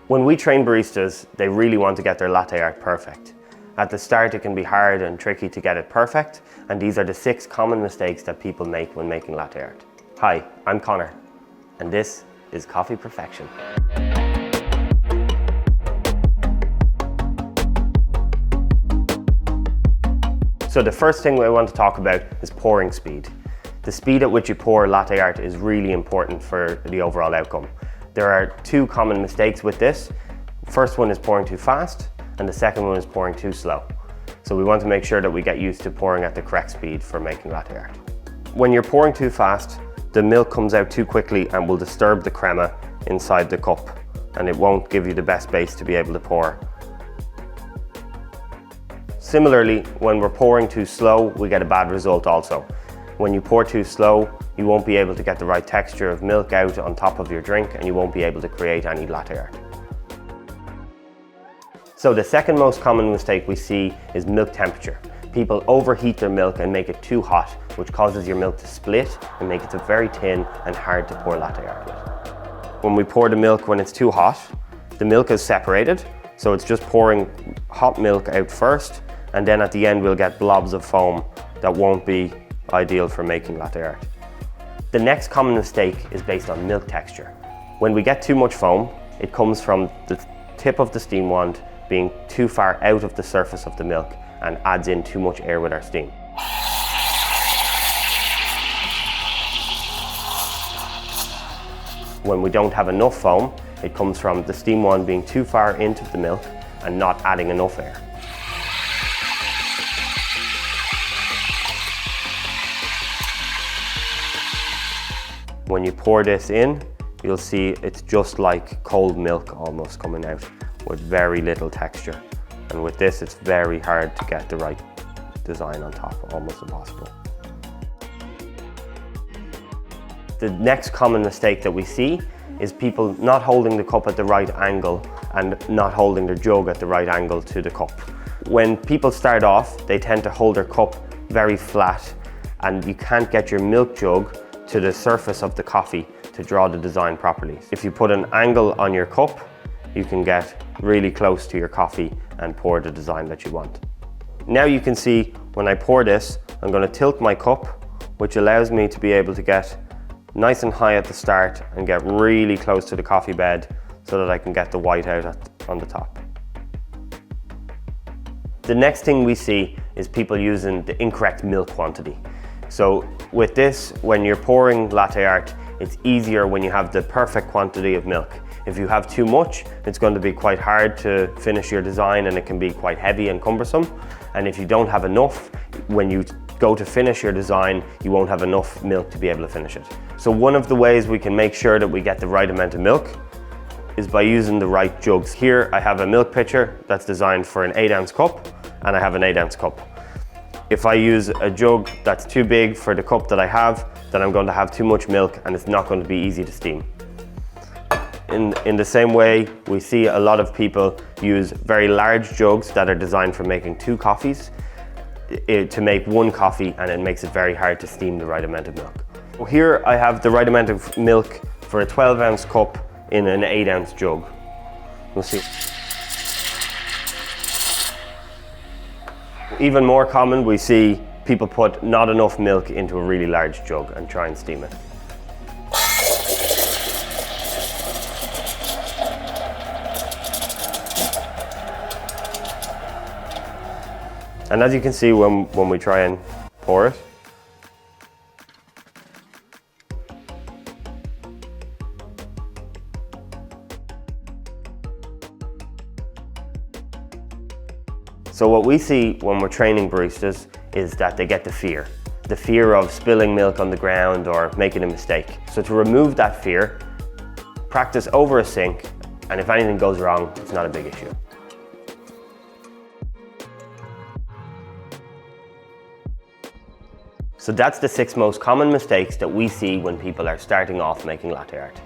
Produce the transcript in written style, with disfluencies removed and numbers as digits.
When we train baristas, they really want to get their latte art perfect. At the start, it can be hard and tricky to get it perfect, and these are the 6 common mistakes that people make when making latte art. Hi, I'm Connor, and this is Coffee Perfection. So the first thing I want to talk about is pouring speed. The speed at which you pour latte art is really important for the overall outcome. There are 2 common mistakes with this. First one is pouring too fast, and the second one is pouring too slow. So we want to make sure that we get used to pouring at the correct speed for making latte art. When you're pouring too fast, the milk comes out too quickly and will disturb the crema inside the cup, and it won't give you the best base to be able to pour. Similarly, when we're pouring too slow, we get a bad result also. When you pour too slow, you won't be able to get the right texture of milk out on top of your drink, and you won't be able to create any latte art. So the second most common mistake we see is milk temperature. People overheat their milk and make it too hot, which causes your milk to split and make it very thin and hard to pour latte art with. When we pour the milk when it's too hot, the milk is separated, so it's just pouring hot milk out first, and then at the end we'll get blobs of foam that won't be ideal for making latte art. The next common mistake is based on milk texture. When we get too much foam, it comes from the tip of the steam wand being too far out of the surface of the milk and adds in too much air with our steam. When we don't have enough foam, it comes from the steam wand being too far into the milk and not adding enough air. When you pour this in, you'll see it's just like cold milk almost coming out with very little texture. And with this, it's very hard to get the right design on top, almost impossible. The next common mistake that we see is people not holding the cup at the right angle and not holding their jug at the right angle to the cup. When people start off, they tend to hold their cup very flat, and you can't get your milk jug to the surface of the coffee to draw the design properly. If you put an angle on your cup, you can get really close to your coffee and pour the design that you want. Now you can see when I pour this, I'm going to tilt my cup, which allows me to be able to get nice and high at the start and get really close to the coffee bed so that I can get the white out on the top. The next thing we see is people using the incorrect milk quantity. So with this, when you're pouring latte art, it's easier when you have the perfect quantity of milk. If you have too much, it's going to be quite hard to finish your design, and it can be quite heavy and cumbersome. And if you don't have enough, when you go to finish your design, you won't have enough milk to be able to finish it. So one of the ways we can make sure that we get the right amount of milk is by using the right jugs. Here I have a milk pitcher that's designed for an 8-ounce cup, and I have an 8-ounce cup. If I use a jug that's too big for the cup that I have, then I'm going to have too much milk and it's not going to be easy to steam. In the same way, we see a lot of people use very large jugs that are designed for making 2 coffees to make 1 coffee, and it makes it very hard to steam the right amount of milk. Here I have the right amount of milk for a 12-ounce cup in an 8-ounce jug. We'll see. Even more common, we see people put not enough milk into a really large jug and try and steam it. And as you can see when we try and pour it, so what we see when we're training baristas is that they get the fear of spilling milk on the ground or making a mistake. So to remove that fear, practice over a sink, and if anything goes wrong, it's not a big issue. So that's the 6 most common mistakes that we see when people are starting off making latte art.